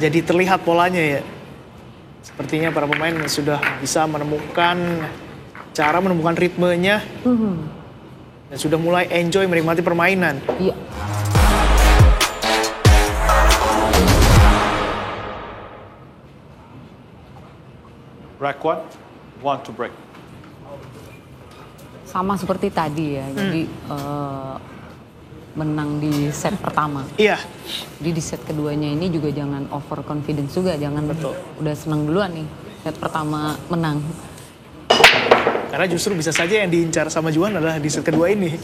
Jadi terlihat polanya ya. Sepertinya para pemain sudah bisa menemukan cara menemukan ritmenya dan sudah mulai enjoy menikmati permainan. Iya. Rack one to break. Sama seperti tadi ya. Jadi menang di set pertama. Iya. Jadi di set keduanya ini juga jangan over confidence juga, jangan udah senang duluan nih. Set pertama menang. Karena justru bisa saja yang diincar sama Juan adalah di set kedua ini.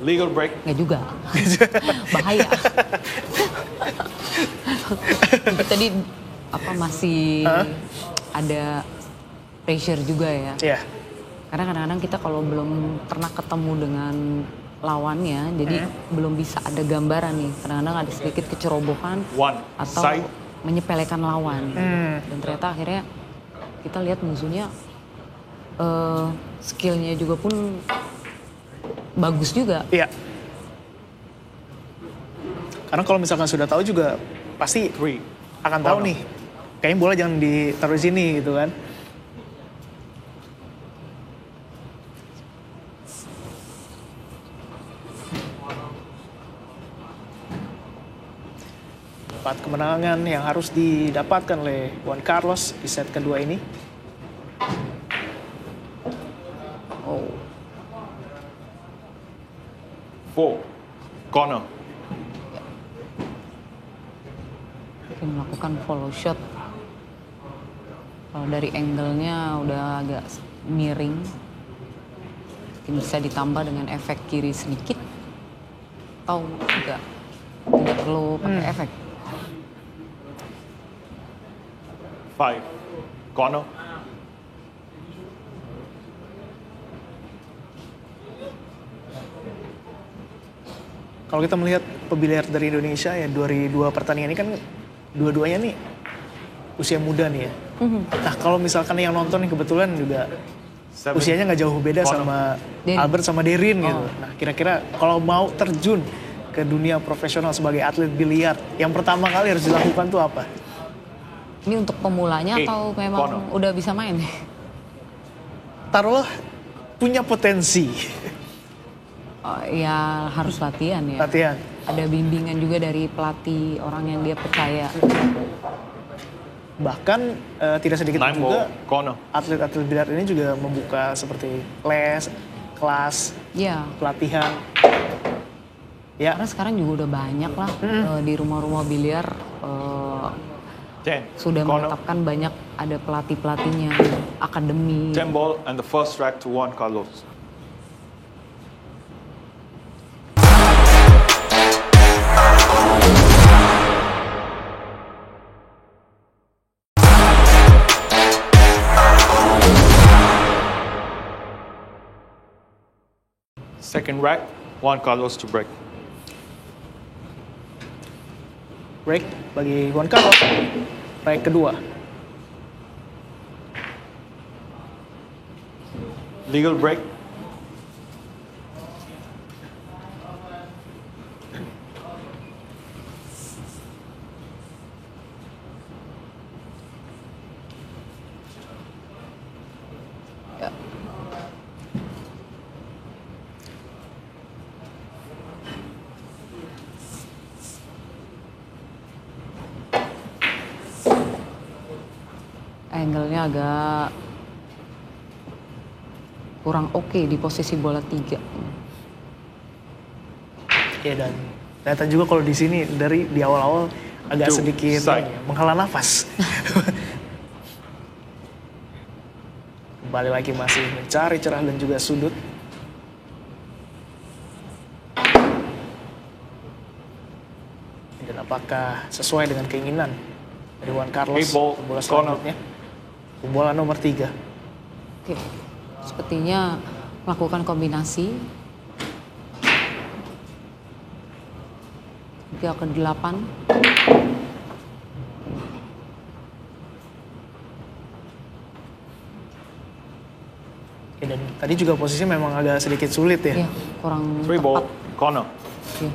Legal break. Nggak juga. Bahaya. Untuk tadi masih ada pressure juga ya. Iya. Karena kadang-kadang kita kalau belum pernah ketemu dengan lawannya, jadi belum bisa ada gambaran nih. Kadang-kadang ada sedikit kecerobohan atau menyepelekan lawan. Dan ternyata akhirnya kita lihat musuhnya skillnya juga pun bagus juga. Iya. Karena kalau misalkan sudah tahu juga pasti akan tahu nih. Kayaknya bola jangan ditaruh di sini gitu kan. Empat kemenangan yang harus didapatkan oleh Juan Carlos di set kedua ini. Four. Corner. Melakukan follow shot. Kalau dari angle-nya udah agak miring. Mungkin bisa ditambah dengan efek kiri sedikit. Atau tidak perlu pakai efek. 5. Corner. Kalau kita melihat pebiliar dari Indonesia ya dari dua pertandingan ini kan dua-duanya nih usia muda nih ya. Nah kalau misalkan yang nonton nih kebetulan juga usianya nggak jauh beda sama Albert sama Derin gitu. Nah kira-kira kalau mau terjun ke dunia profesional sebagai atlet biliar, yang pertama kali harus dilakukan tuh apa? Ini untuk pemulanya atau memang udah bisa main? Taruhlah punya potensi. Ya harus latihan ya. Latihan. Ada bimbingan juga dari pelatih, orang yang dia percaya. Bahkan tidak sedikit juga atlet-atlet biliar ini juga membuka seperti les, kelas, pelatihan. Ya. Karena sekarang juga udah banyak lah di rumah-rumah biliar sudah menetapkan banyak ada pelatih-pelatihnya, akademi. 10 ball and the first rack to Juan Carlos. Second rack, Juan Carlos to break. Break bagi Juan Carlos. Break kedua. Legal break. Angle-nya agak kurang oke di posisi bola 3. Ya dan ternyata juga kalau di sini dari di awal-awal agak sedikit menghela nafas. Kembali lagi masih mencari cerah dan juga sudut. Dan apakah sesuai dengan keinginan dari Juan Carlos bola selanjutnya? Bola nomor 3. Oke, sepertinya melakukan kombinasi 3 ke 8. Oke, dan tadi juga posisinya memang agak sedikit sulit ya. Iya, kurang 3 tepat. ball, corner. Oke.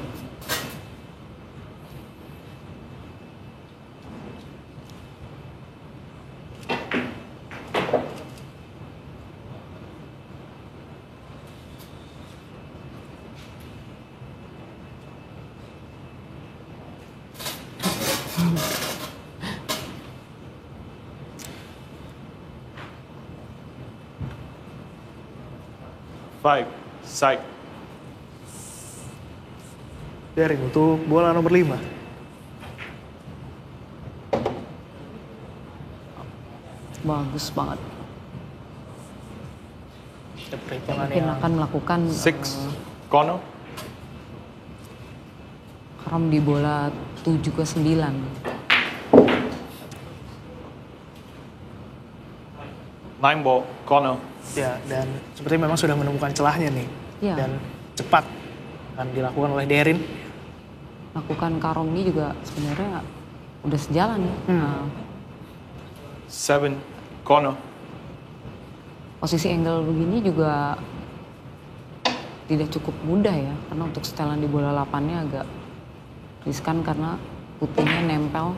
Five, side. Darin untuk bola nomor 5. Bagus banget. Ada perhitungan Mungkin yang akan melakukan Six, corner. karam di bola 7 ke 9. Nine ball, corner. ya, dan sepertinya memang sudah menemukan celahnya nih. Ya. Dan cepat akan dilakukan oleh Darin. Lakukan karom ini juga sebenarnya udah sejalan ya. Nah, Seven, corner. posisi angle begini juga tidak cukup mudah ya, karena untuk setelan di bola 8-nya agak riskan karena putihnya nempel.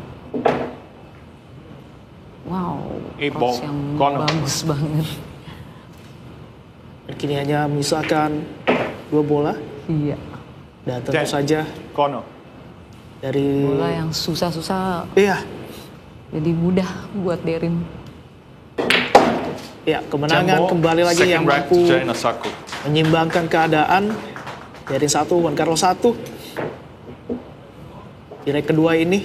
Wow, Eight cross ball, yang corner. bagus banget. Dan kini hanya menyisakan 2 bola. Iya, Dan tentu Ten. saja Corner. dari... bola yang susah-susah Iya, jadi mudah buat Darin. ya, kemenangan Ten ball, kembali lagi second yang rack to mampu Jaren Asako. menyimbangkan keadaan. Darin 1, Juan Carlos 1. Di leg kedua ini.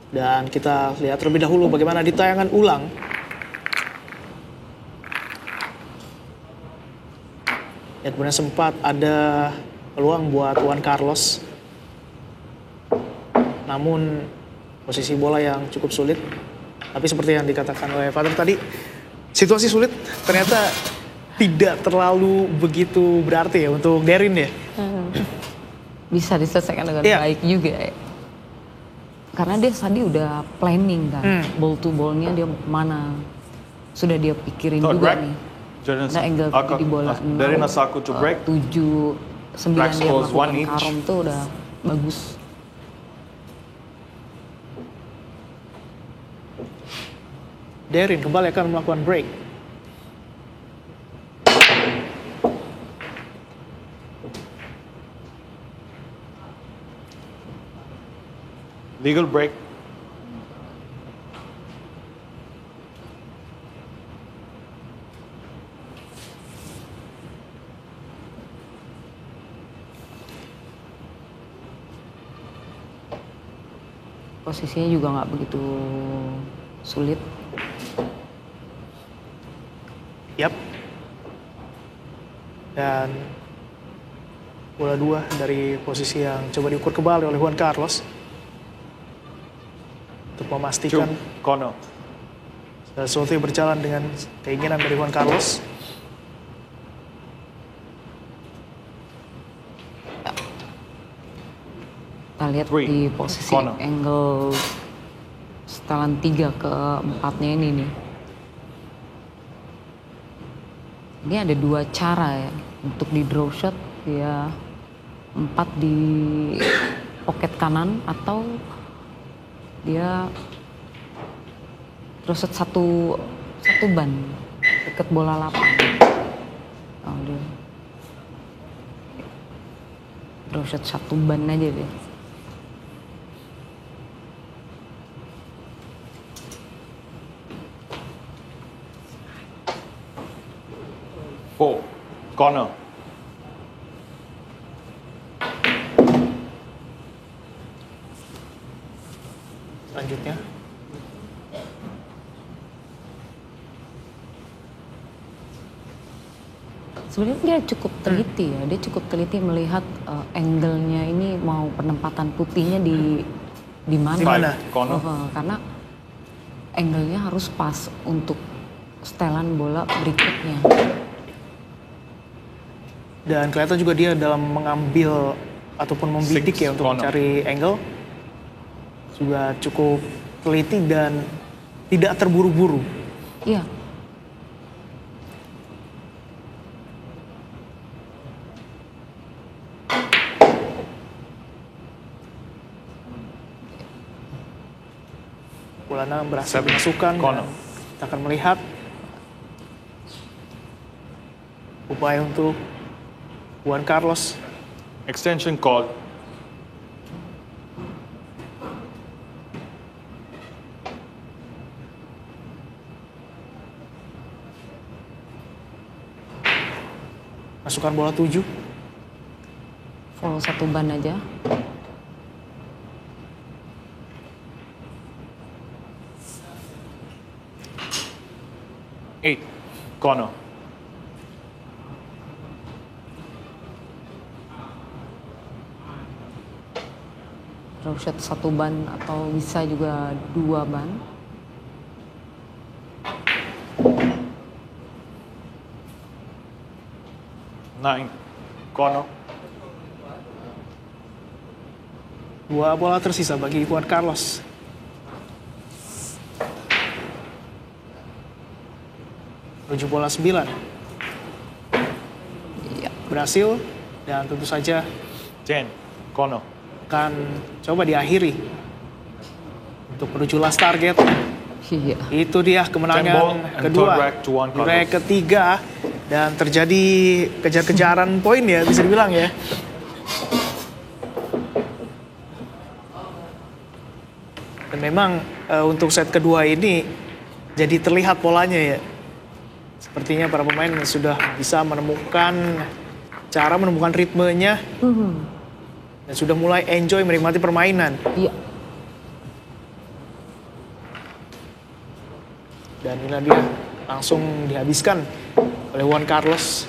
Dan kita lihat terlebih dahulu bagaimana di tayangan ulang. Dan kemudian sempat ada peluang buat Juan Carlos. Namun posisi bola yang cukup sulit. Tapi seperti yang dikatakan oleh Father tadi, situasi sulit ternyata tidak terlalu begitu berarti ya untuk Darin ya. Bisa diselesaikan dengan Iya. baik juga ya. Karena dia tadi udah planning kan, ball to ball-nya dia mau kemana. Sudah dia pikirin Third juga rack. nih. Jaren Nah, angle tadi di bola Jaren Asako to break. 7, 9 Black dia scores one melakukan each. karom tuh udah bagus. Darin kembali akan melakukan break. Legal break. Posisinya juga nggak begitu sulit. Yap. Dan bola 2 dari posisi yang coba diukur kembali oleh Juan Carlos. Untuk Two, memastikan corner. sesuatu yang berjalan dengan keinginan dari Juan Carlos. Kita lihat Three, di posisi corner. angle setelan 3 ke 4-nya ini nih. Ini ada 2 cara ya untuk di draw shot, ya 4 di pocket kanan atau dia draw shot satu ban deket bola 8. Oh, dia draw shot 1 ban aja deh. Four, corner. Selanjutnya. Sebenarnya dia cukup teliti ya, dia cukup teliti melihat angle-nya ini mau penempatan putihnya di mana. Di mana? Corner. Karena angle-nya harus pas untuk setelan bola berikutnya. Dan kelihatan juga dia dalam mengambil ataupun membidik Six, ya untuk corner. mencari angle. Juga cukup teliti dan tidak terburu-buru. Iya. Bola 6 berhasil Seven, dimasukkan. corner. Dan kita akan melihat upaya untuk Juan Carlos Extension called. Masukkan bola 7. Follow 1 ban aja. Eight, corner. Draw shot 1 ban atau bisa juga 2 ban. Nine, corner. 2 bola tersisa bagi Juan Carlos. Menuju bola 9. Iya. Berhasil dan tentu saja 10, corner. akan coba diakhiri untuk menuju last target. Iya. Itu dia 10 ball kemenangan and kedua, third rack to Juan di rack Carlos. ketiga, dan terjadi kejar-kejaran poin ya, bisa dibilang ya. Dan memang untuk set kedua ini jadi terlihat polanya ya. Sepertinya para pemain sudah bisa menemukan cara menemukan ritmenya dan sudah mulai enjoy menikmati permainan. Iya. Dan inilah dia langsung dihabiskan oleh Juan Carlos.